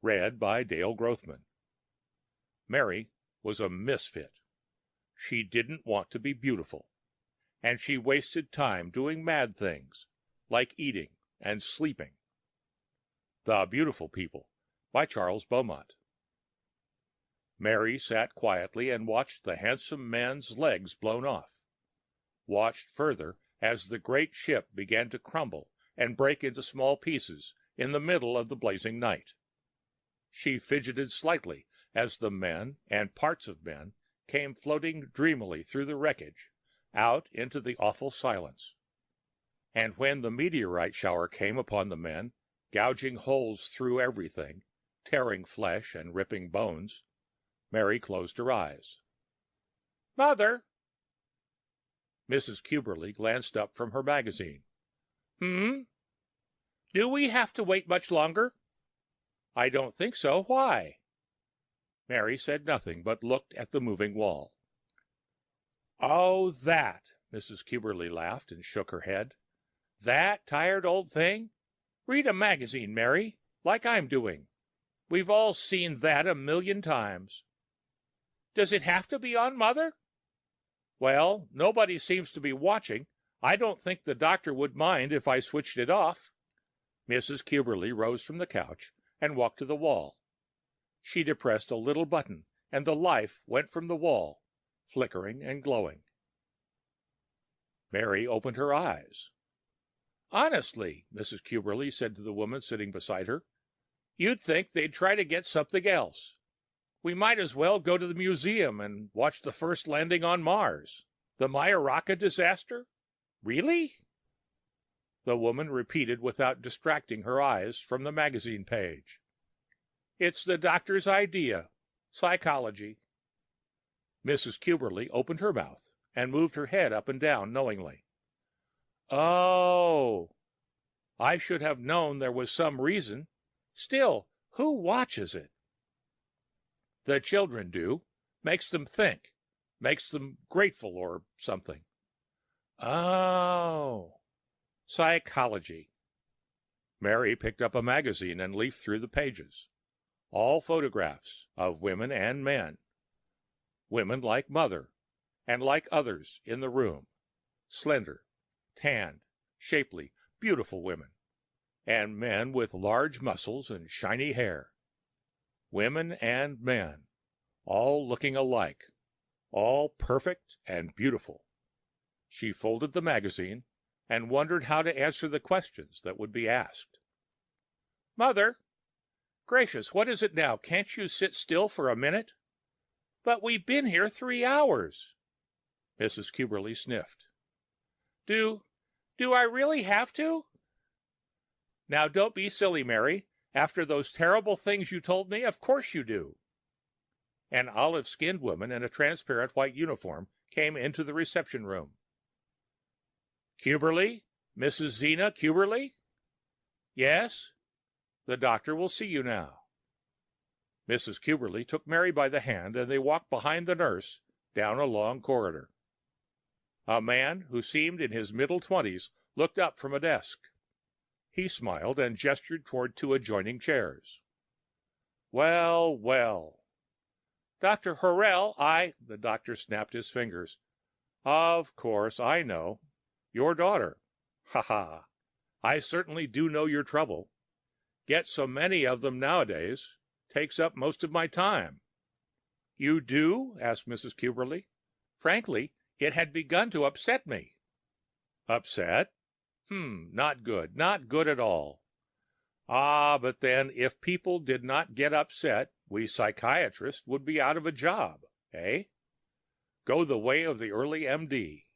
Read by Dale Grothman. Mary was a misfit. She didn't want to be beautiful, and she wasted time doing mad things, like eating and sleeping. The Beautiful People, by Charles Beaumont. Mary sat quietly and watched the handsome man's legs blown off, watched further as the great ship began to crumble and break into small pieces in the middle of the blazing night. She fidgeted slightly as the men and parts of men came floating dreamily through the wreckage, out into the awful silence. And when the meteorite shower came upon the men, gouging holes through everything, tearing flesh and ripping bones, Mary closed her eyes. "Mother!" Mrs. Cuberly glanced up from her magazine. Do we have to wait much longer?" "I don't think so. Why?" Mary said nothing, but looked at the moving wall. "Oh, that!" Mrs. Cuberly laughed and shook her head. "That tired old thing? Read a magazine, Mary, like I'm doing. We've all seen that 1,000,000 times." "Does it have to be on, Mother?" "Well, nobody seems to be watching. I don't think the doctor would mind if I switched it off." Mrs. Cuberly rose from the couch and walked to the wall. She depressed a little button, and the life went from the wall, flickering and glowing. Mary opened her eyes. "Honestly," Mrs. Cuberly said to the woman sitting beside her, "you'd think they'd try to get something else. We might as well go to the museum and watch the first landing on Mars. The Majorca disaster? Really?" The woman repeated without distracting her eyes from the magazine page. "It's the doctor's idea. Psychology." Mrs. Cuberly opened her mouth and moved her head up and down knowingly. "Oh, I should have known there was some reason. Still, who watches it?" "The children do. Makes them think. Makes them grateful or something." "Oh, psychology." Mary picked up a magazine and leafed through the pages. All photographs of women and men. Women like Mother, and like others in the room. Slender, tanned, shapely, beautiful women. And men with large muscles and shiny hair. Women and men, all looking alike, all perfect and beautiful. She folded the magazine and wondered how to answer the questions that would be asked. "Mother! Gracious, what is it now? Can't you sit still for a minute?" "But we've been here 3 hours." Mrs. Cuberly sniffed. Do I really have to?" "Now don't be silly, Mary. After those terrible things you told me, of course you do." An olive-skinned woman in a transparent white uniform came into the reception room. "Cuberly? Mrs. Zena Cuberly?" "Yes." "The doctor will see you now." Mrs. Cuberly took Mary by the hand, and they walked behind the nurse down a long corridor. A man who seemed in his middle-20s looked up from a desk. He smiled and gestured toward 2 adjoining chairs. "Well, well." "Dr. Horrell, The doctor snapped his fingers. "Of course, I know. Your daughter. Ha ha. I certainly do know your trouble. Get so many of them nowadays. Takes up most of my time." "You do?" asked Mrs. Cuberly. "Frankly, it had begun to upset me." "Upset? Not good. Not good at all. Ah, but then, if people did not get upset, we psychiatrists would be out of a job, eh? Go the way of the early MD.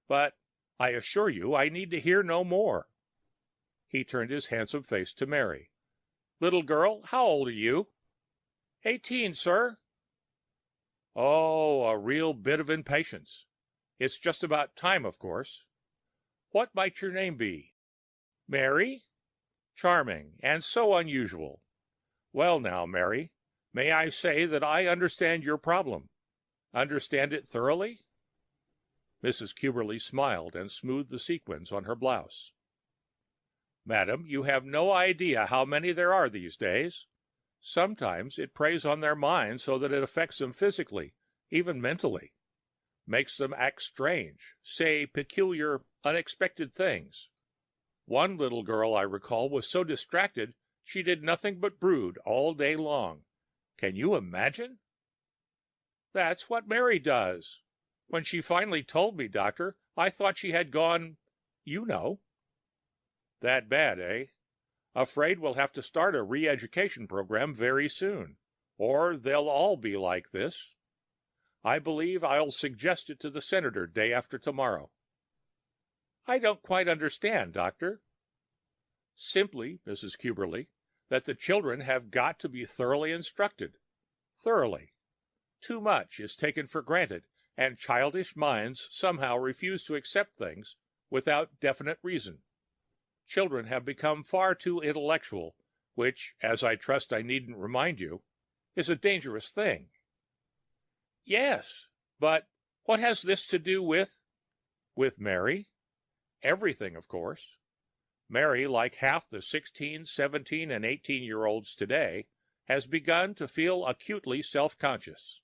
But I assure you I need to hear no more." He turned his handsome face to Mary. "Little girl, how old are you?" 18, sir." "Oh, a real bit of impatience. It's just about time, of course. What might your name be?" "Mary." "Charming, and so unusual. Well now, Mary, may I say that I understand your problem? Understand it thoroughly?" Mrs. Cuberly smiled and smoothed the sequins on her blouse. "Madam, you have no idea how many there are these days. Sometimes it preys on their minds so that it affects them physically, even mentally, makes them act strange, say peculiar, unexpected things. One little girl I recall was so distracted she did nothing but brood all day long. Can you imagine? That's what Mary does. When she finally told me, Doctor, I thought she had gone, you know. That bad, eh? Afraid we'll have to start a re-education program very soon, or they'll all be like this. I believe I'll suggest it to the senator day after tomorrow. I don't quite understand, Doctor. Simply, Mrs. Cuberly, that the children have got to be thoroughly instructed. Thoroughly. Too much is taken for granted, and childish minds somehow refuse to accept things without definite reason. Children have become far too intellectual, which, as I trust I needn't remind you, is a dangerous thing. Yes, but what has this to do with Mary? Everything, of course. Mary, like half the 16, 17, and 18-year-olds today, has begun to feel acutely self-conscious.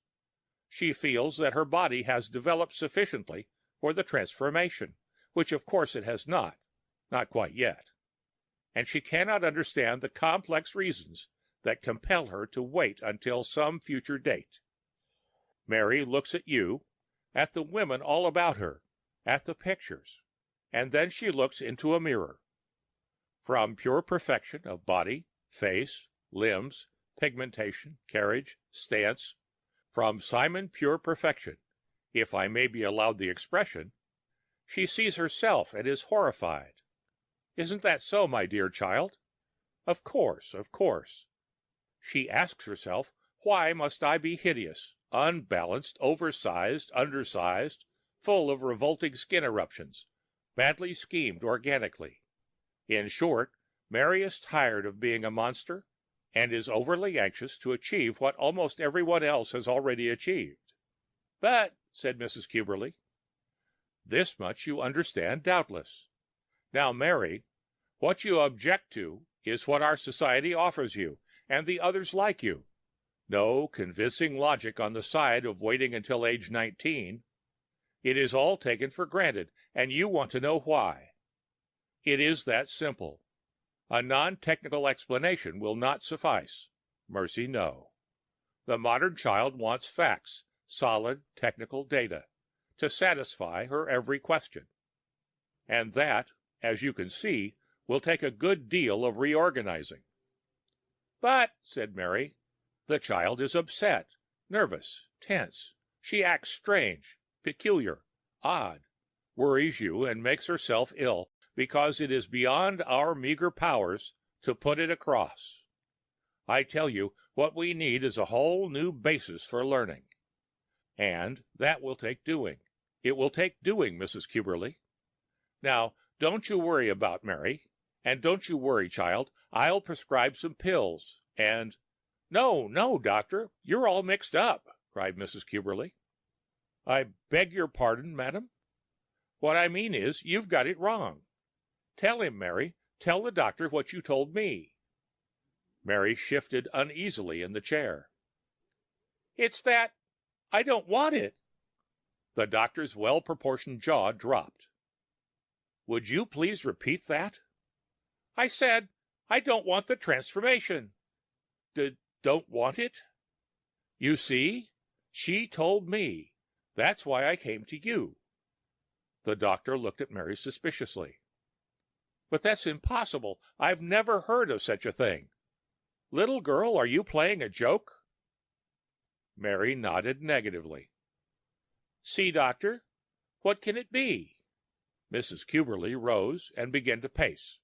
She feels that her body has developed sufficiently for the transformation, which of course it has not quite yet. And she cannot understand the complex reasons that compel her to wait until some future date. Mary looks at you, at the women all about her, at the pictures, and then she looks into a mirror. From pure perfection of body, face, limbs, pigmentation, carriage, stance, from Simon pure perfection, if I may be allowed the expression, she sees herself and is horrified. Isn't that so, my dear child? Of course, of course. She asks herself, why must I be hideous, unbalanced, oversized, undersized, full of revolting skin eruptions, badly schemed organically? In short, Mary is tired of being a monster and is overly anxious to achieve what almost everyone else has already achieved. But, said Mrs. Cuberly, this much you understand doubtless. Now, Mary, what you object to is what our society offers you, and the others like you. No convincing logic on the side of waiting until age 19. It is all taken for granted, and you want to know why. It is that simple. A non-technical explanation will not suffice. Mercy, no. The modern child wants facts, solid technical data, to satisfy her every question. And that, as you can see, will take a good deal of reorganizing. But, said Mary, the child is upset, nervous, tense. She acts strange, peculiar, odd, worries you and makes herself ill because it is beyond our meager powers to put it across. I tell you, what we need is a whole new basis for learning. And that will take doing. It will take doing, Mrs. Cuberly. Now, don't you worry about Mary. And don't you worry, child. I'll prescribe some pills and... No, no, doctor, you're all mixed up, cried Mrs. Cuberly. I beg your pardon, madam. What I mean is, you've got it wrong. Tell him, Mary. Tell the doctor what you told me. Mary shifted uneasily in the chair. It's that I don't want it. The doctor's well-proportioned jaw dropped. Would you please repeat that? I said, I don't want the transformation. Don't want it? You see, she told me. That's why I came to you. The doctor looked at Mary suspiciously. But that's impossible. I've never heard of such a thing. Little girl, are you playing a joke? Mary nodded negatively. See, doctor, what can it be? Mrs. Cuberly rose and began to pace.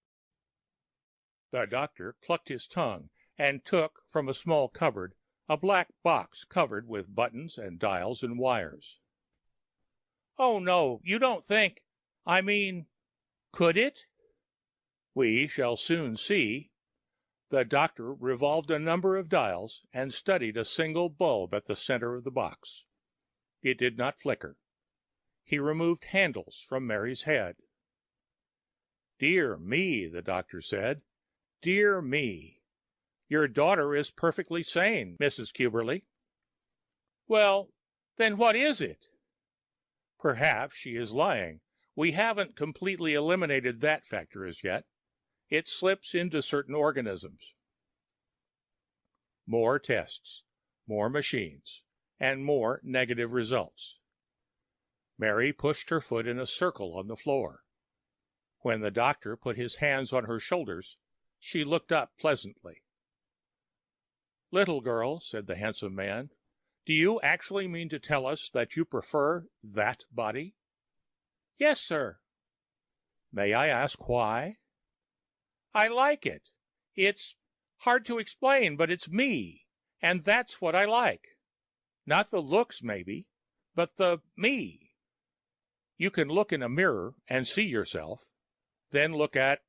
The doctor clucked his tongue and took from a small cupboard a black box covered with buttons and dials and wires. Oh, no, you don't think... I mean, could it? We shall soon see. The doctor revolved a number of dials and studied a single bulb at the center of the box. It did not flicker. He removed handles from Mary's head. Dear me, the doctor said. Dear me. Your daughter is perfectly sane, Mrs. Cuberly. Well, then what is it? Perhaps she is lying. We haven't completely eliminated that factor as yet. It slips into certain organisms. More tests, more machines, and more negative results. Mary pushed her foot in a circle on the floor. When the doctor put his hands on her shoulders, she looked up pleasantly. Little girl, said the handsome man, do you actually mean to tell us that you prefer that body? Yes, sir. May I ask why? I like it. It's hard to explain, but it's me, and that's what I like. Not the looks, maybe, but the me. You can look in a mirror and see yourself, then look at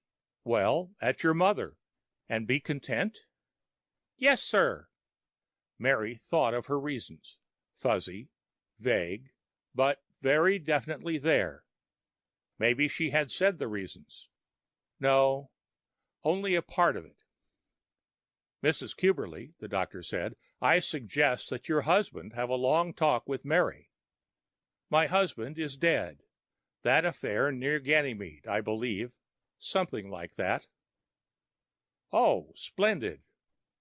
your mother, and be content? Yes, sir. Mary thought of her reasons, fuzzy, vague, but very definitely there. Maybe she had said the reasons. No, only a part of it. Mrs. Cuberly, the doctor said, I suggest that your husband have a long talk with Mary. My husband is dead. That affair near Ganymede, I believe. Something like that. Oh, splendid.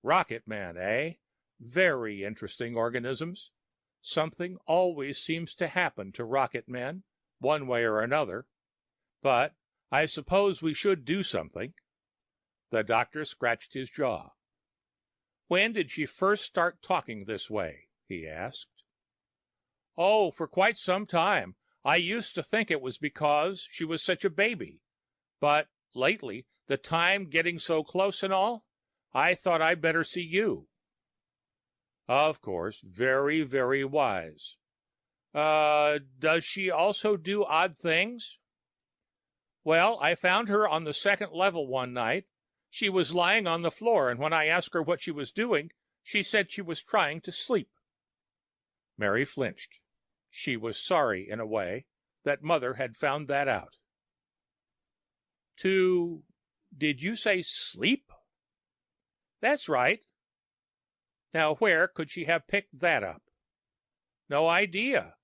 Rocket man, eh? Very interesting organisms. Something always seems to happen to rocket men, one way or another. But I suppose we should do something. The doctor scratched his jaw. When did she first start talking this way? He asked. Oh, for quite some time. I used to think it was because she was such a baby. But lately, the time getting so close and all, I thought I'd better see you. Of course, very, very wise. Does she also do odd things? Well, I found her on the second level one night. She was lying on the floor, and when I asked her what she was doing, she said she was trying to sleep. Mary flinched. She was sorry, in a way, that Mother had found that out. Did you say sleep? That's right. Now, where could she have picked that up? No idea.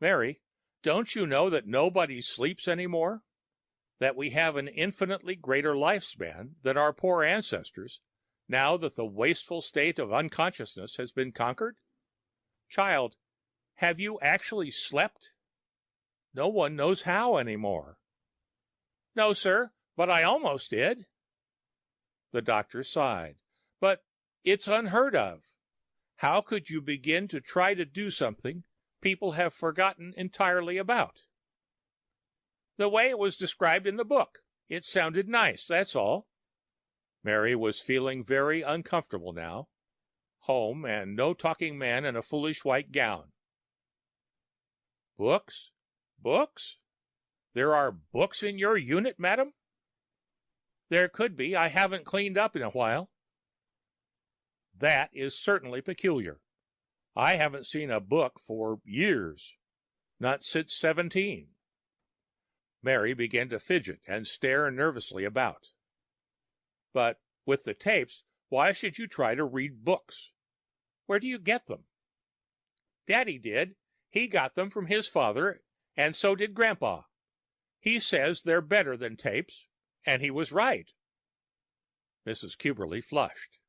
Mary, don't you know that nobody sleeps anymore? That we have an infinitely greater lifespan than our poor ancestors, now that the wasteful state of unconsciousness has been conquered? Child, have you actually slept? No one knows how anymore. No, sir, but I almost did. The doctor sighed. But it's unheard of. How could you begin to try to do something people have forgotten entirely about? The way it was described in the book. It sounded nice, that's all. Mary was feeling very uncomfortable now. Home and no talking man in a foolish white gown. Books? Books? There are books in your unit, madam? There could be. I haven't cleaned up in a while. That is certainly peculiar. I haven't seen a book for years. Not since 17. Mary began to fidget and stare nervously about. But with the tapes, why should you try to read books? Where do you get them? Daddy did. He got them from his father, and so did Grandpa. He says they're better than tapes, and he was right. Mrs. Cuberly flushed.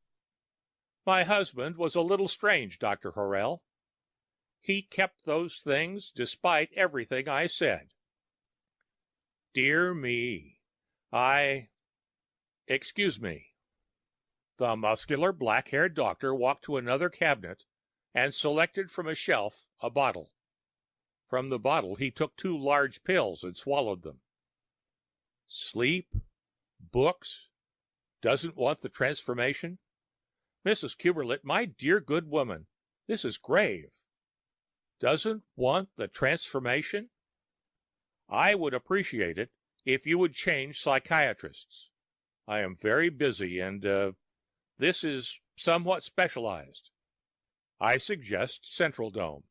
My husband was a little strange, Dr. Horrell. He kept those things despite everything I said. Dear me, excuse me. The muscular, black-haired doctor walked to another cabinet and selected from a shelf a bottle. From the bottle, he took 2 large pills and swallowed them. Sleep? Books? Doesn't want the transformation? Mrs. Cuberly, my dear good woman, this is grave. Doesn't want the transformation? I would appreciate it if you would change psychiatrists. I am very busy and, this is somewhat specialized. I suggest Central Dome.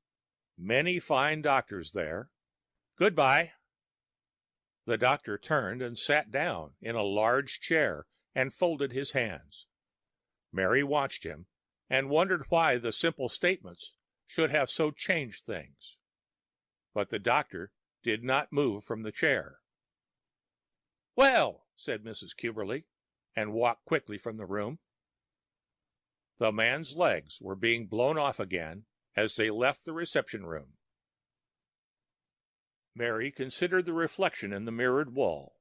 Many fine doctors there. Goodbye. The doctor turned and sat down in a large chair and folded his hands. Mary watched him and wondered why the simple statements should have so changed things. But the doctor did not move from the chair. "Well," said Mrs. Cuberly, and walked quickly from the room. The man's legs were being blown off again as they left the reception room. Mary considered the reflection in the mirrored wall.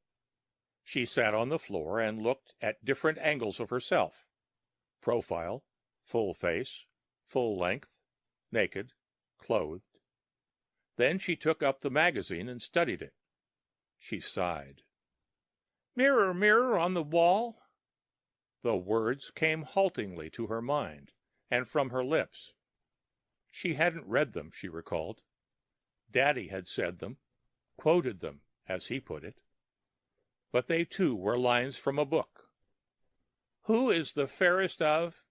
She sat on the floor and looked at different angles of herself: profile, full face, full length, naked, clothed. Then she took up the magazine and studied it. She sighed. "Mirror, mirror on the wall." The words came haltingly to her mind and from her lips. She hadn't read them, she recalled. Daddy had said them, quoted them, as he put it. But they too were lines from a book. "Who is the fairest of—"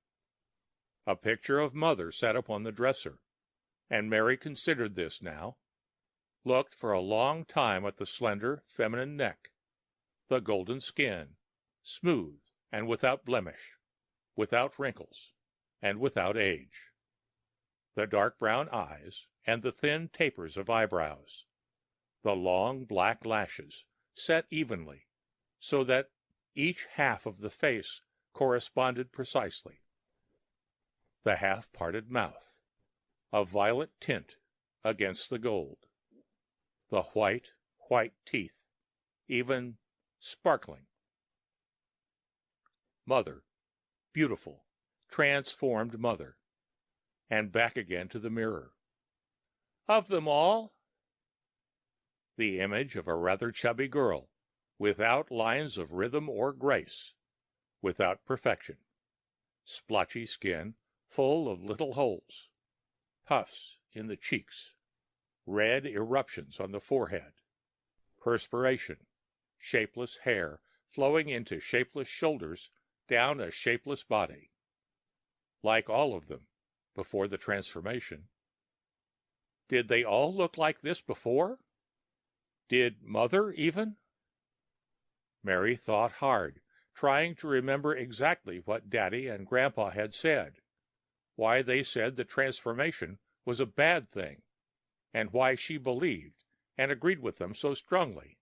A picture of Mother sat upon the dresser, and Mary considered this now, looked for a long time at the slender feminine neck, the golden skin, smooth and without blemish, without wrinkles, and without age, the dark brown eyes and the thin tapers of eyebrows, the long black lashes set evenly so that each half of the face corresponded precisely, the half-parted mouth, a violet tint against the gold, the white, white teeth, even sparkling. Mother, beautiful, transformed Mother, and back again to the mirror. Of them all, the image of a rather chubby girl, without lines of rhythm or grace, without perfection, splotchy skin full of little holes, puffs in the cheeks, red eruptions on the forehead, perspiration, shapeless hair flowing into shapeless shoulders down a shapeless body, like all of them before the transformation. Did they all look like this before? Did Mother even? Mary thought hard, trying to remember exactly what Daddy and Grandpa had said, why they said the transformation was a bad thing, and why she believed and agreed with them so strongly.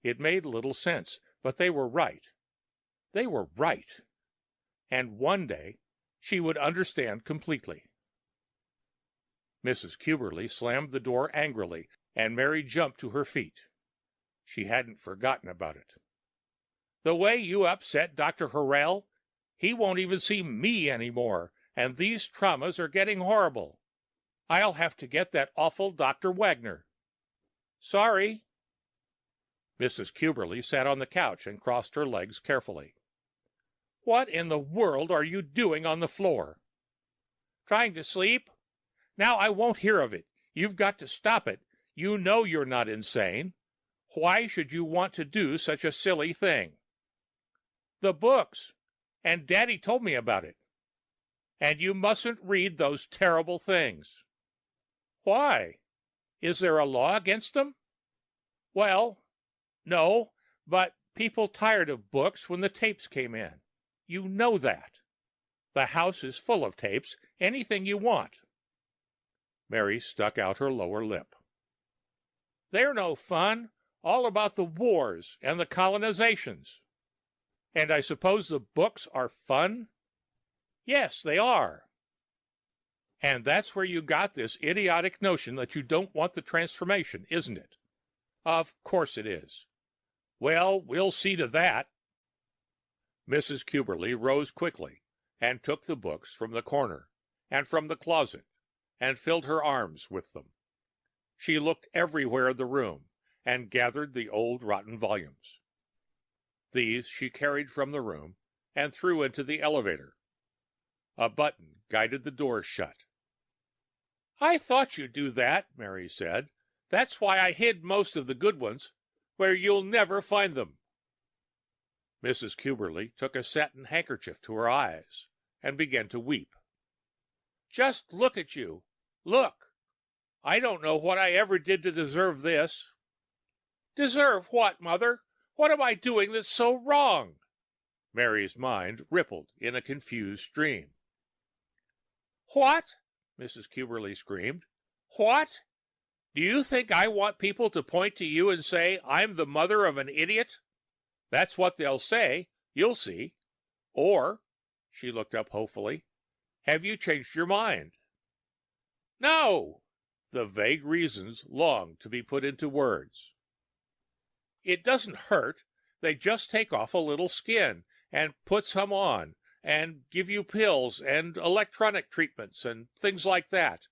It made little sense, but they were right. They were right. And one day she would understand completely. Mrs. Cuberly slammed the door angrily, and Mary jumped to her feet. She hadn't forgotten about it. "The way you upset Dr. Horrell, he won't even see me anymore, and these traumas are getting horrible. I'll have to get that awful Dr. Wagner. Sorry." Mrs. Cuberly sat on the couch and crossed her legs carefully. "What in the world are you doing on the floor?" "Trying to sleep. Now I won't hear of it. You've got to stop it. You know you're not insane. Why should you want to do such a silly thing?" "The books. And Daddy told me about it." "And you mustn't read those terrible things." "Why? Is there a law against them?" "Well, no, but people tired of books when the tapes came in. You know that. The house is full of tapes, anything you want." Mary stuck out her lower lip. "They're no fun, all about the wars and the colonizations." "And I suppose the books are fun?" "Yes, they are." "And that's where you got this idiotic notion that you don't want the transformation, isn't it?" "Of course it is." "Well, we'll see to that." Mrs. Cuberly rose quickly and took the books from the corner and from the closet and filled her arms with them. She looked everywhere in the room and gathered the old rotten volumes. These she carried from the room and threw into the elevator. A button guided the door shut. "I thought you'd do that," Mary said. "That's why I hid most of the good ones, where you'll never find them." Mrs. Cuberly took a satin handkerchief to her eyes and began to weep. "Just look at you. Look. I don't know what I ever did to deserve this." "Deserve what, Mother? What am I doing that's so wrong?" Mary's mind rippled in a confused stream. "What?" Mrs. Cuberly screamed. "What? Do you think I want people to point to you and say I'm the mother of an idiot? That's what they'll say, you'll see. Or," she looked up hopefully, "have you changed your mind?" "No!" The vague reasons longed to be put into words. "It doesn't hurt. They just take off a little skin and put some on, and give you pills and electronic treatments and things like that.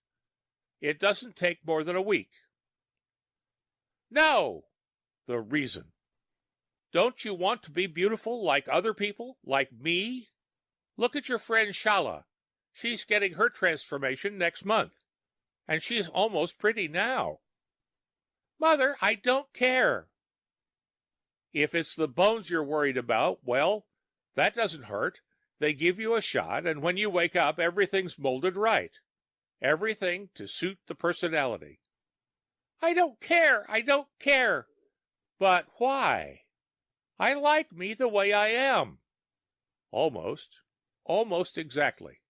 It doesn't take more than a week." "No!" The reason. "Don't you want to be beautiful like other people, like me? Look at your friend Shala. She's getting her transformation next month, and she's almost pretty now." "Mother, I don't care." "If it's the bones you're worried about, well, that doesn't hurt. They give you a shot, and when you wake up, everything's molded right. Everything to suit the personality." "I don't care. I don't care." "But why?" "I like me the way I am." Almost. Almost exactly.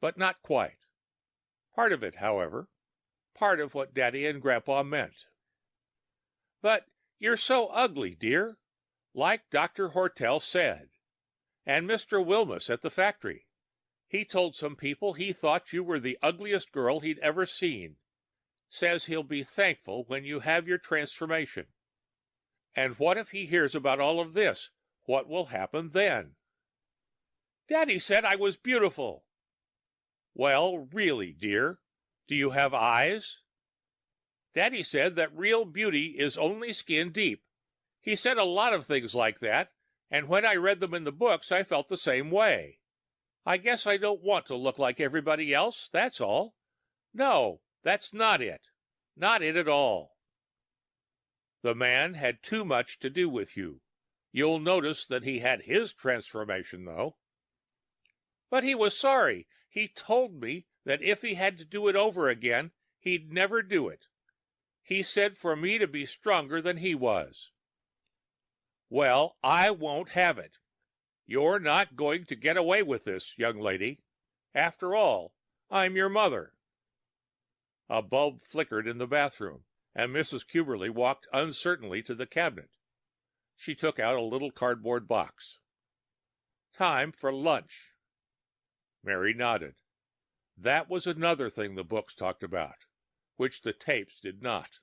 But not quite. Part of it, however. Part of what Daddy and Grandpa meant. "But you're so ugly, dear. Like Dr. Hortel said. And Mr. Wilmus at the factory. He told some people he thought you were the ugliest girl he'd ever seen. Says he'll be thankful when you have your transformation. And what if he hears about all of this? What will happen then?" "Daddy said I was beautiful." "Well, really, dear, do you have eyes?" "Daddy said that real beauty is only skin deep. He said a lot of things like that, and when I read them in the books, I felt the same way. I guess I don't want to look like everybody else, that's all. No, that's not it. Not it at all." "The man had too much to do with you. You'll notice that he had his transformation, though." "But he was sorry. He told me that if he had to do it over again, he'd never do it. He said for me to be stronger than he was." "Well, I won't have it. You're not going to get away with this, young lady. After all, I'm your mother." A bulb flickered in the bathroom, and Mrs. Cuberly walked uncertainly to the cabinet. She took out a little cardboard box. "Time for lunch." Mary nodded. That was another thing the books talked about, which the tapes did not.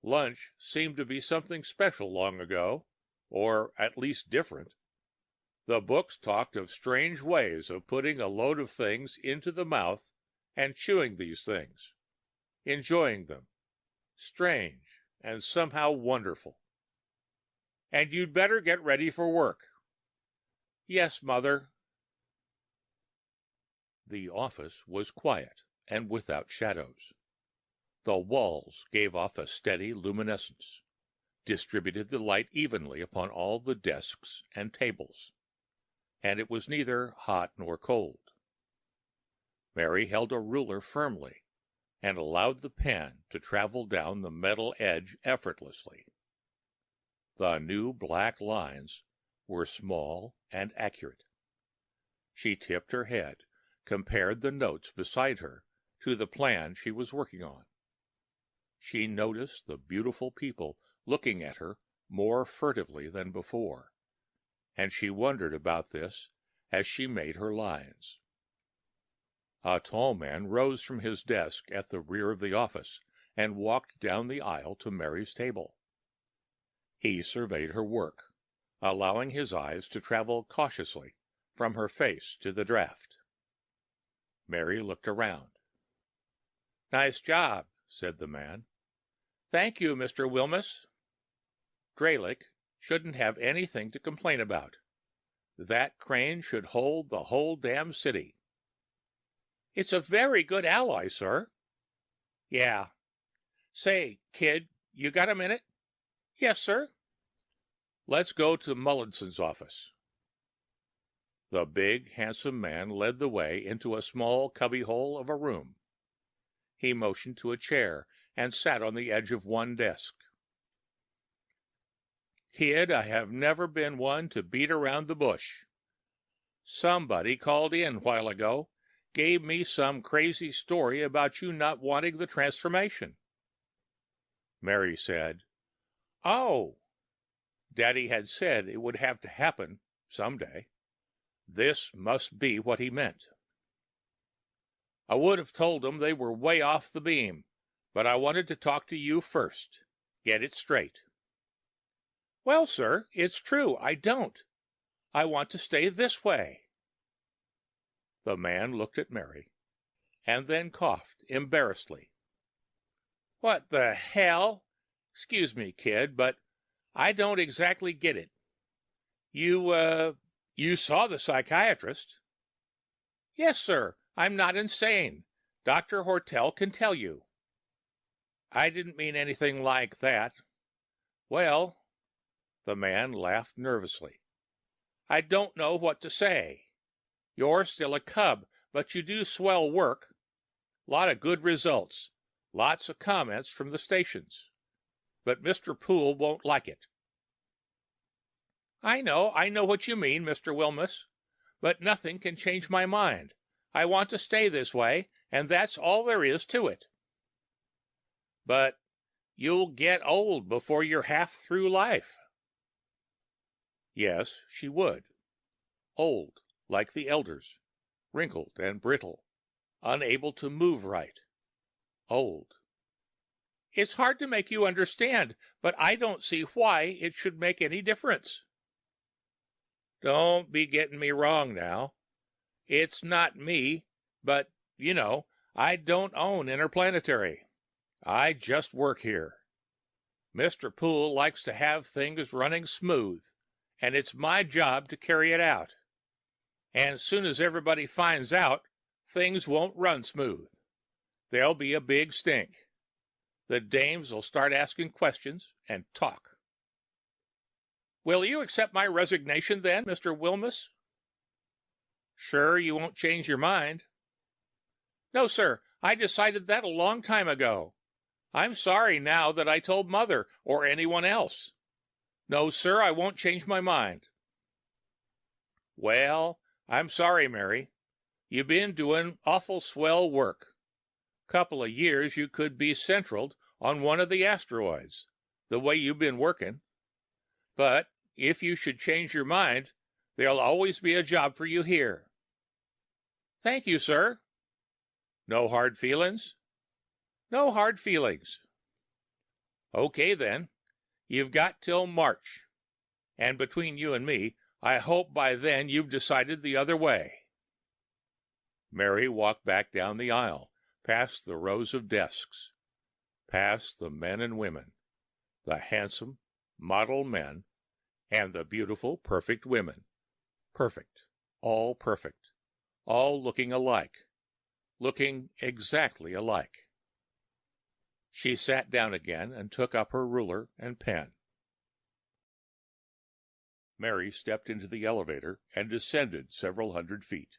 Lunch seemed to be something special long ago, or at least different. The books talked of strange ways of putting a load of things into the mouth and chewing these things, enjoying them. Strange and somehow wonderful. "And you'd better get ready for work." "Yes, Mother." The office was quiet and without shadows. The walls gave off a steady luminescence, distributed the light evenly upon all the desks and tables, and it was neither hot nor cold. Mary held a ruler firmly and allowed the pen to travel down the metal edge effortlessly. The new black lines were small and accurate. She tipped her head, compared the notes beside her to the plan she was working on. She noticed the beautiful people looking at her more furtively than before, and she wondered about this as she made her lines. A tall man rose from his desk at the rear of the office and walked down the aisle to Mary's table. He surveyed her work, allowing his eyes to travel cautiously from her face to the draft. Mary looked around. "Nice job," said the man. "Thank you, Mr. Wilmus." Graylick shouldn't have anything to complain about. That crane should hold the whole damn city. "It's a very good alloy, sir." "Yeah. Say, kid, you got a minute?" "Yes, sir." "Let's go to Mullinson's office." The big, handsome man led the way into a small cubbyhole of a room. He motioned to a chair and sat on the edge of one desk. Kid, I have never been one to beat around the bush. Somebody called in a while ago, gave me some crazy story about you not wanting the transformation. Mary said, "Oh." Daddy had said it would have to happen someday. This must be what he meant. I would have told them they were way off the beam, but I wanted to talk to you first. Get it straight. Well, sir, it's true. I don't. I want to stay this way. The man looked at Mary and then coughed embarrassedly. What the hell? Excuse me, kid, but I don't exactly get it. You saw the psychiatrist? Yes, sir. I'm not insane. Dr. Hortel can tell you. I didn't mean anything like that. Well, the man laughed nervously. I don't know what to say. You're still a cub, but you do swell work. Lot of good results. Lots of comments from the stations. But Mr. Poole won't like it. I know what you mean, Mr. Wilmus. But nothing can change my mind. I want to stay this way, and that's all there is to it. But you'll get old before you're half through life. Yes, she would. Old, like the elders, wrinkled and brittle, unable to move right. Old. It's hard to make you understand, but I don't see why it should make any difference. Don't be getting me wrong now. It's not me, but, I don't own Interplanetary. I just work here. Mr. Poole likes to have things running smooth, and it's my job to carry it out. And as soon as everybody finds out, things won't run smooth. There'll be a big stink. The dames will start asking questions and talk. Will you accept my resignation then, Mr. Wilmus? Sure you won't change your mind? No, sir. I decided that a long time ago. I'm sorry now that I told Mother or anyone else. No, sir, I won't change my mind. Well, I'm sorry, Mary. You've been doing awful swell work. Couple of years you could be centraled on one of the asteroids, the way you've been working. But if you should change your mind, there'll always be a job for you here. Thank you, sir. No hard feelings? No hard feelings. Okay, then. You've got till March. And between you and me, I hope by then you've decided the other way. Mary walked back down the aisle, past the rows of desks, past the men and women, the handsome, model men, and the beautiful, perfect women. Perfect, all looking alike, looking exactly alike. She sat down again and took up her ruler and pen. Mary stepped into the elevator and descended several hundred feet.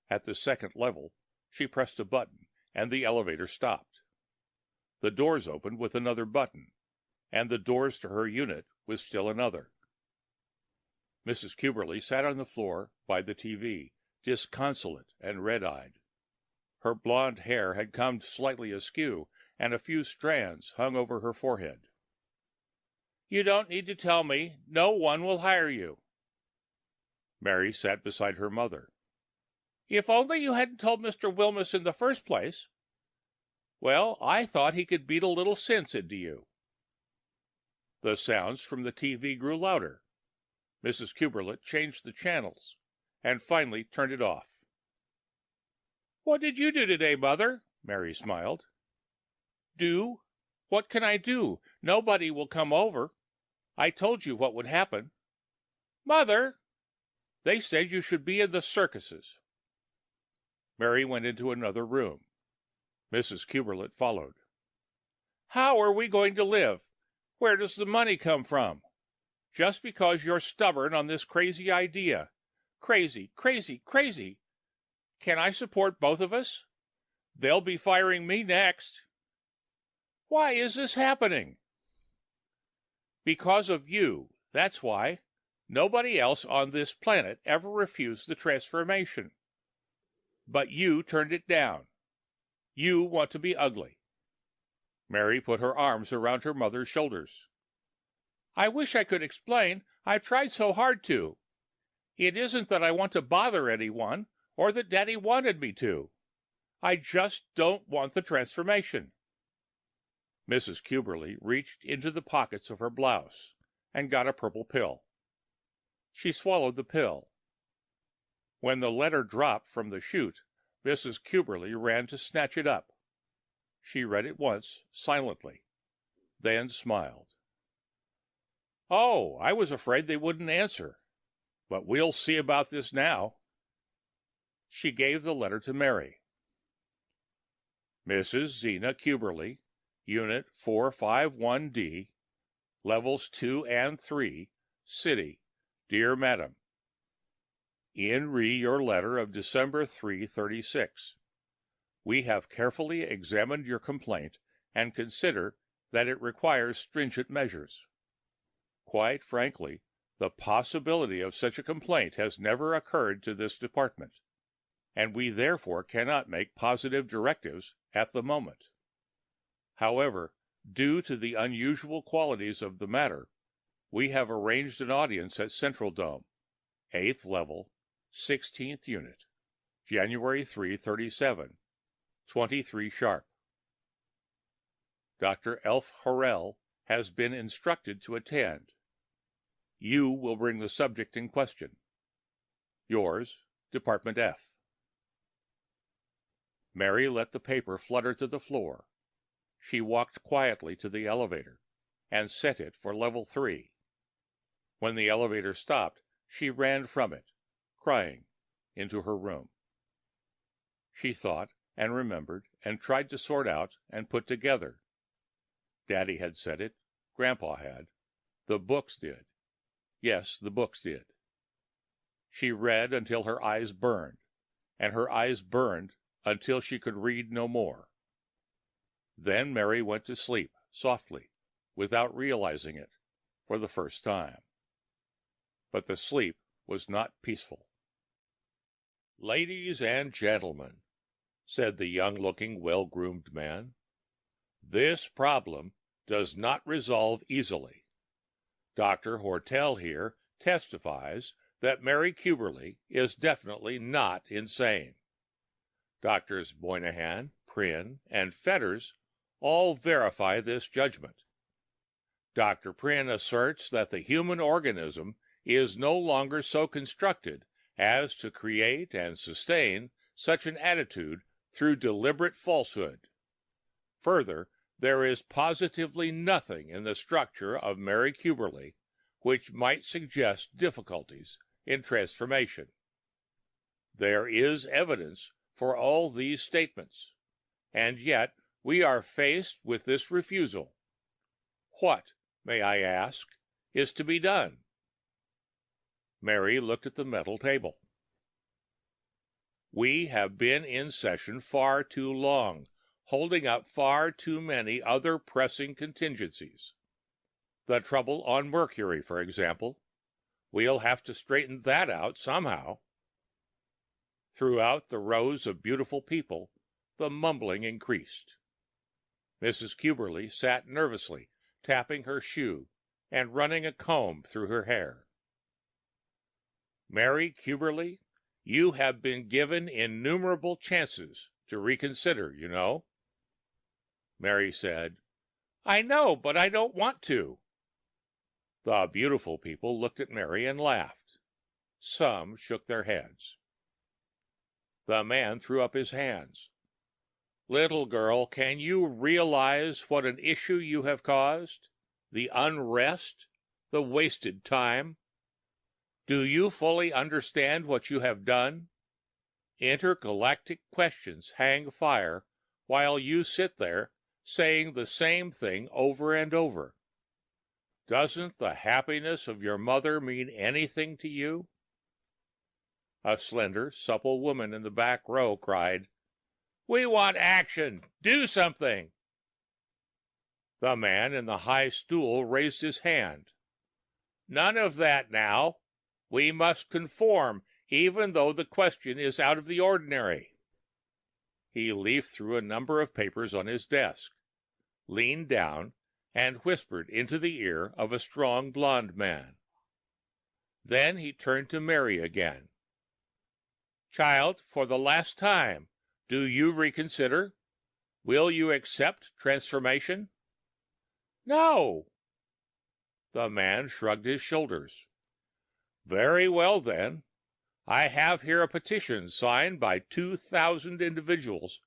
At the second level, she pressed a button, and the elevator stopped. The doors opened with another button, and the doors to her unit with still another. Mrs. Cuberly sat on the floor by the TV, disconsolate and red-eyed. Her blonde hair had come slightly askew, and a few strands hung over her forehead. You don't need to tell me. No one will hire you. Mary sat beside her mother. If only you hadn't told Mr. Wilmus in the first place. Well, I thought he could beat a little sense into you. The sounds from the TV grew louder. Mrs. Cuberly changed the channels, and finally turned it off. What did you do today, Mother? Mary smiled. Do? What can I do? Nobody will come over. I told you what would happen. Mother! They said you should be in the circuses. Mary went into another room. Mrs. Cuberly followed. How are we going to live? Where does the money come from? Just because you're stubborn on this crazy idea. Crazy, crazy, crazy. Can I support both of us? They'll be firing me next. Why is this happening? Because of you, that's why. Nobody else on this planet ever refused the transformation. But you turned it down. You want to be ugly." Mary put her arms around her mother's shoulders. "I wish I could explain. I've tried so hard to. It isn't that I want to bother anyone, or that Daddy wanted me to. I just don't want the transformation." Mrs. Cuberly reached into the pockets of her blouse and got a purple pill. She swallowed the pill. When the letter dropped from the chute, Mrs. Cuberly ran to snatch it up. She read it once, silently, then smiled. "Oh, I was afraid they wouldn't answer. But we'll see about this now." She gave the letter to Mary. "Mrs. Zena Cuberly, Unit 451D, Levels 2 and 3, City. Dear Madam, in your letter of December 3/36. We have carefully examined your complaint and consider that it requires stringent measures. Quite frankly, the possibility of such a complaint has never occurred to this department, and we therefore cannot make positive directives at the moment. However, due to the unusual qualities of the matter, we have arranged an audience at Central Dome, 8th level, 16th unit, January 3/37, 23 sharp. Dr. Elf Horrell has been instructed to attend. You will bring the subject in question. Yours, Department F." Mary let the paper flutter to the floor. She walked quietly to the elevator and set it for level 3. When the elevator stopped, she ran from it, crying, into her room. She thought and remembered and tried to sort out and put together. Daddy had said it, Grandpa had, the books did. Yes, the books did. She read until her eyes burned, and her eyes burned until she could read no more. Then Mary went to sleep, softly, without realizing it, for the first time. But the sleep was not peaceful. "Ladies and gentlemen," said the young-looking, well-groomed man, "this problem does not resolve easily. Dr. Hortel here testifies that Mary Cuberly is definitely not insane. Doctors Moynihan, Prynne, and Fetters all verify this judgment. Dr. Prynne asserts that the human organism is no longer so constructed as to create and sustain such an attitude through deliberate falsehood. Further, there is positively nothing in the structure of Mary Cuberly which might suggest difficulties in transformation. There is evidence for all these statements, and yet we are faced with this refusal. What, may I ask, is to be done?" Mary looked at the metal table. "We have been in session far too long, holding up far too many other pressing contingencies. The trouble on Mercury, for example. We'll have to straighten that out somehow." Throughout the rows of beautiful people, the mumbling increased. Mrs. Cuberly sat nervously, tapping her shoe and running a comb through her hair. "Mary Cuberly, you have been given innumerable chances to reconsider, you know." Mary said, "I know, but I don't want to." The beautiful people looked at Mary and laughed. Some shook their heads. The man threw up his hands. "Little girl, can you realize what an issue you have caused? The unrest, the wasted time? Do you fully understand what you have done? Intergalactic questions hang fire while you sit there saying the same thing over and over. Doesn't the happiness of your mother mean anything to you?" A slender, supple woman in the back row cried, "We want action! Do something!" The man in the high stool raised his hand. None of that now. We must conform, even though the question is out of the ordinary. He leafed through a number of papers on his desk, leaned down, and whispered into the ear of a strong blond man. Then he turned to Mary again. Child, for the last time, do you reconsider? Will you accept transformation? No. The man shrugged his shoulders. Very well, then. I have here a petition signed by 2,000 individuals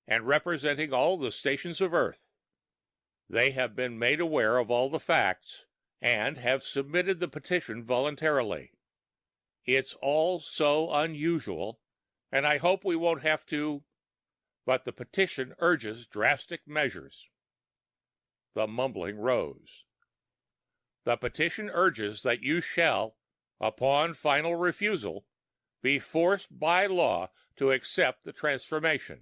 and representing all the stations of Earth. They have been made aware of all the facts and have submitted the petition voluntarily. It's all so unusual, and I hope we won't have to, but the petition urges drastic measures. The mumbling rose. The petition urges that you shall, upon final refusal, be forced by law to accept the transformation,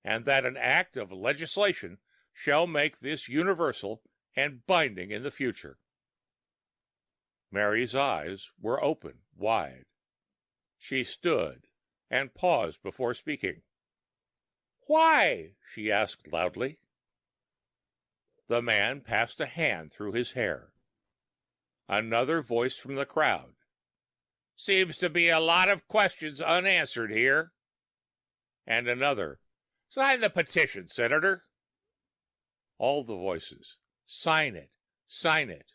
and that an act of legislation shall make this universal and binding in the future. Mary's eyes were open wide. She stood and paused before speaking. Why? She asked loudly. The man passed a hand through his hair. Another voice from the crowd. Seems to be a lot of questions unanswered here. And another. Sign the petition, Senator. All the voices. Sign it. Sign it.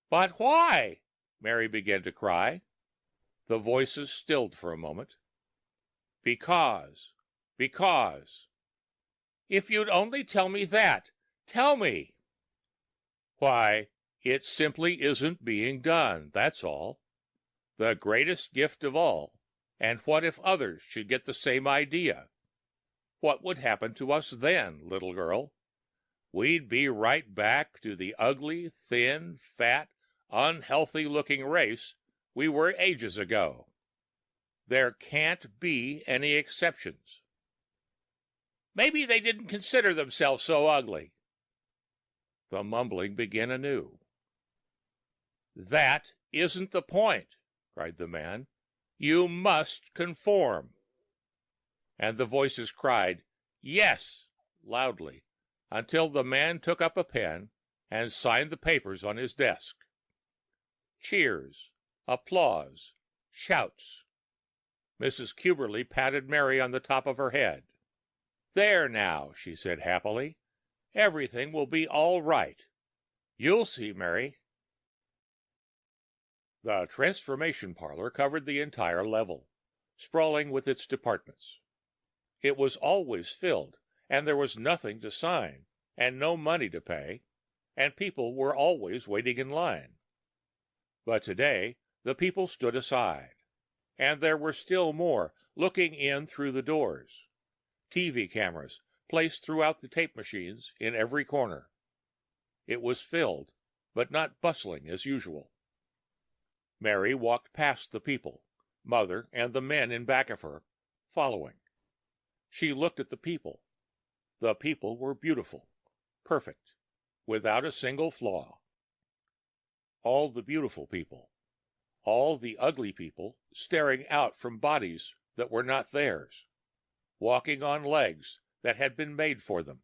But why? Mary began to cry. The voices stilled for a moment. Because. If you'd only tell me that. Tell me. Why, it simply isn't being done, that's all. The greatest gift of all. And what if others should get the same idea? What would happen to us then, little girl? We'd be right back to the ugly, thin, fat, unhealthy-looking race we were ages ago. There can't be any exceptions. Maybe they didn't consider themselves so ugly. The mumbling began anew. That isn't the point, cried the man. You must conform. And the voices cried, yes, loudly, until the man took up a pen and signed the papers on his desk. Cheers, applause, shouts. Mrs. Cuberly patted Mary on the top of her head. There now, she said happily. Everything will be all right. You'll see, Mary. The transformation parlor covered the entire level, sprawling with its departments. It was always filled, and there was nothing to sign, and no money to pay, and people were always waiting in line. But today the people stood aside, and there were still more looking in through the doors. TV cameras placed throughout the tape machines in every corner. It was filled, but not bustling as usual. Mary walked past the people, Mother and the men in back of her, following. She looked at the people. The people were beautiful, perfect, without a single flaw. All the beautiful people, all the ugly people staring out from bodies that were not theirs, walking on legs that had been made for them,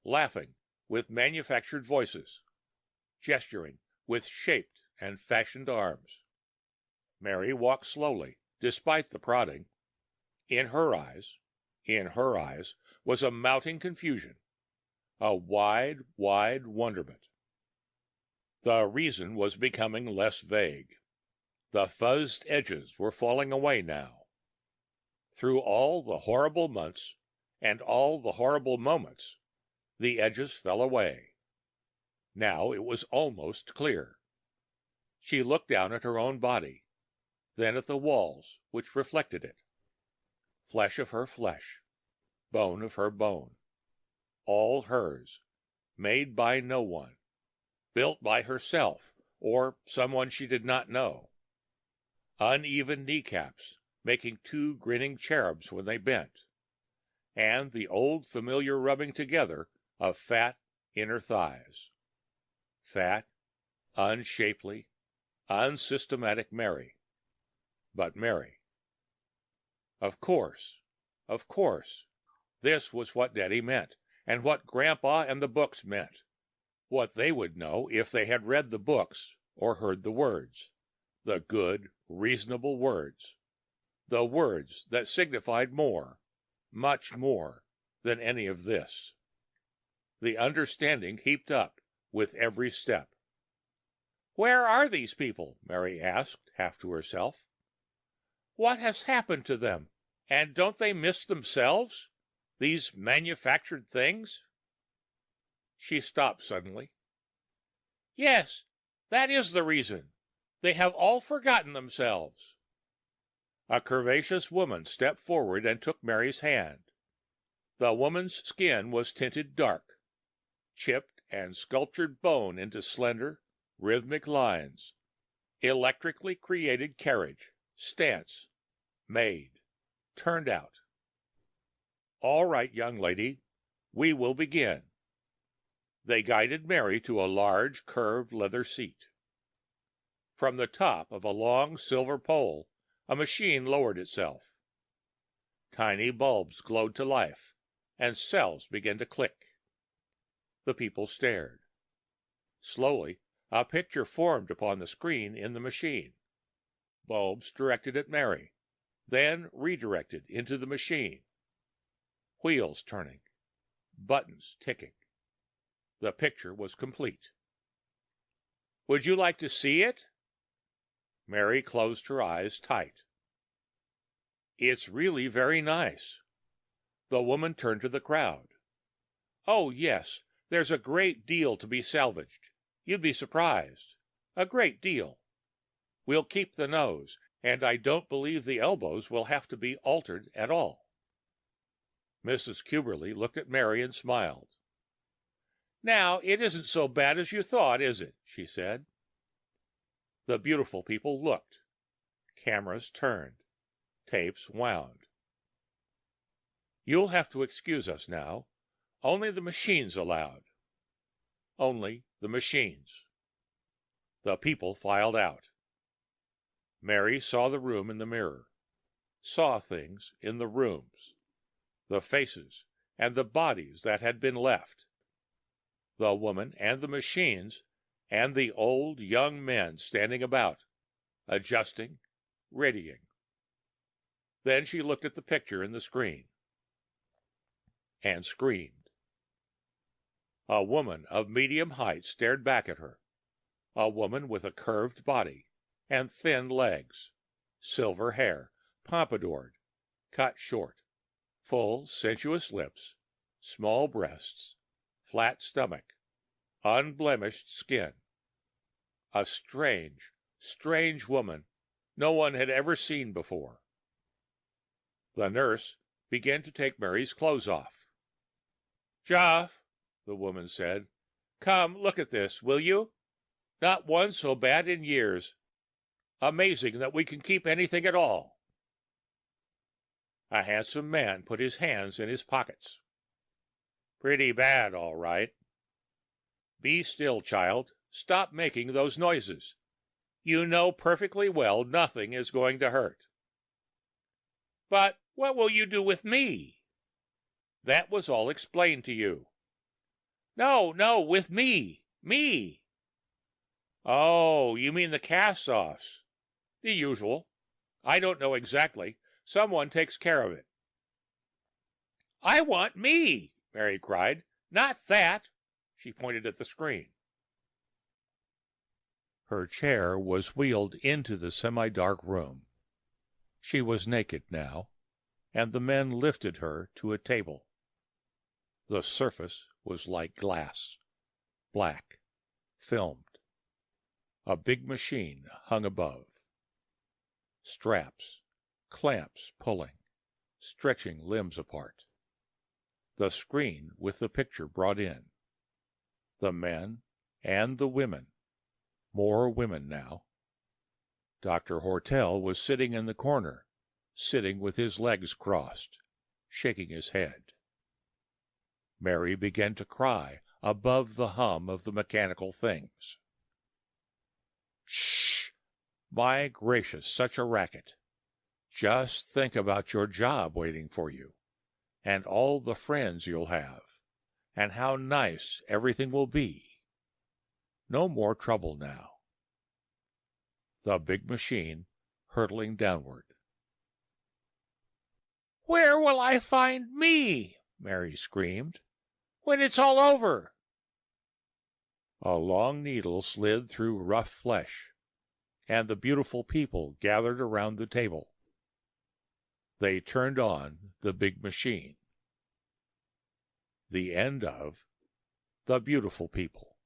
laughing with manufactured voices, gesturing with shaped and fashioned arms. Mary walked slowly, despite the prodding. In her eyes, was a mounting confusion, a wide wonderment. The reason was becoming less vague. The fuzzed edges were falling away now. Through all the horrible months and all the horrible moments, the edges fell away. Now it was almost clear. She looked down at her own body, then at the walls which reflected it. Flesh of her flesh, bone of her bone, all hers, made by no one, built by herself or someone she did not know. Uneven kneecaps, making two grinning cherubs when they bent, and the old familiar rubbing together of fat, inner thighs. Fat, unshapely, unsystematic Mary. But Mary. Of course. This was what Daddy meant, and what Grandpa and the books meant. What they would know if they had read the books or heard the words. The good, reasonable words. The words that signified more, much more, than any of this. The understanding heaped up with every step. "Where are these people?" Mary asked, half to herself. "What has happened to them? And don't they miss themselves? These manufactured things?" She stopped suddenly. "Yes, that is the reason. They have all forgotten themselves." A curvaceous woman stepped forward and took Mary's hand. The woman's skin was tinted dark, chipped and sculptured bone into slender, rhythmic lines, electrically created carriage, stance, made, turned out. "All right, young lady, we will begin." They guided Mary to a large, curved leather seat. From the top of a long silver pole, a machine lowered itself. Tiny bulbs glowed to life, and cells began to click. The people stared. Slowly, a picture formed upon the screen in the machine. Bulbs directed at Mary, then redirected into the machine. Wheels turning, buttons ticking. The picture was complete. "Would you like to see it?" Mary closed her eyes tight. "It's really very nice." The woman turned to the crowd. "Oh, yes, there's a great deal to be salvaged. You'd be surprised. A great deal. We'll keep the nose, and I don't believe the elbows will have to be altered at all." Mrs. Cuberly looked at Mary and smiled. "Now, it isn't so bad as you thought, is it?" she said. The beautiful people looked. Cameras turned. Tapes wound. "You'll have to excuse us now. Only the machines allowed." Only the machines. The people filed out. Mary saw the room in the mirror. Saw things in the rooms. The faces and the bodies that had been left. The woman and the machines and the old young men standing about, adjusting, readying. Then she looked at the picture in the screen. And screamed. A woman of medium height stared back at her. A woman with a curved body and thin legs, silver hair, pompadoured, cut short, full, sensuous lips, small breasts, flat stomach, unblemished skin. A strange, strange woman no one had ever seen before. The nurse began to take Mary's clothes off. "Jeff," the woman said, "come look at this, will you? Not one so bad in years. Amazing that we can keep anything at all." A handsome man put his hands in his pockets. "Pretty bad, all right." "Be still, child. Stop making those noises. You know perfectly well nothing is going to hurt." "But what will you do with me?" "That was all explained to you." No, with me. Me." "Oh, you mean the cast-offs. The usual. I don't know exactly. Someone takes care of it." "I want me," Mary cried. "Not that." She pointed at the screen. Her chair was wheeled into the semi-dark room. She was naked now, and the men lifted her to a table. The surface was like glass, black, filmed. A big machine hung above. Straps, clamps pulling, stretching limbs apart. The screen with the picture brought in. The men and the women. More women now. Dr. Hortel was sitting in the corner, sitting with his legs crossed, shaking his head. Mary began to cry above the hum of the mechanical things. Shh! My gracious, such a racket! Just think about your job waiting for you, and all the friends you'll have, and how nice everything will be. No more trouble now. The big machine hurtling downward. "Where will I find me?" Mary screamed, "when it's all over?" A long needle slid through rough flesh, and the beautiful people gathered around the table. They turned on the big machine. The end of The Beautiful People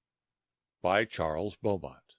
by Charles Beaumont.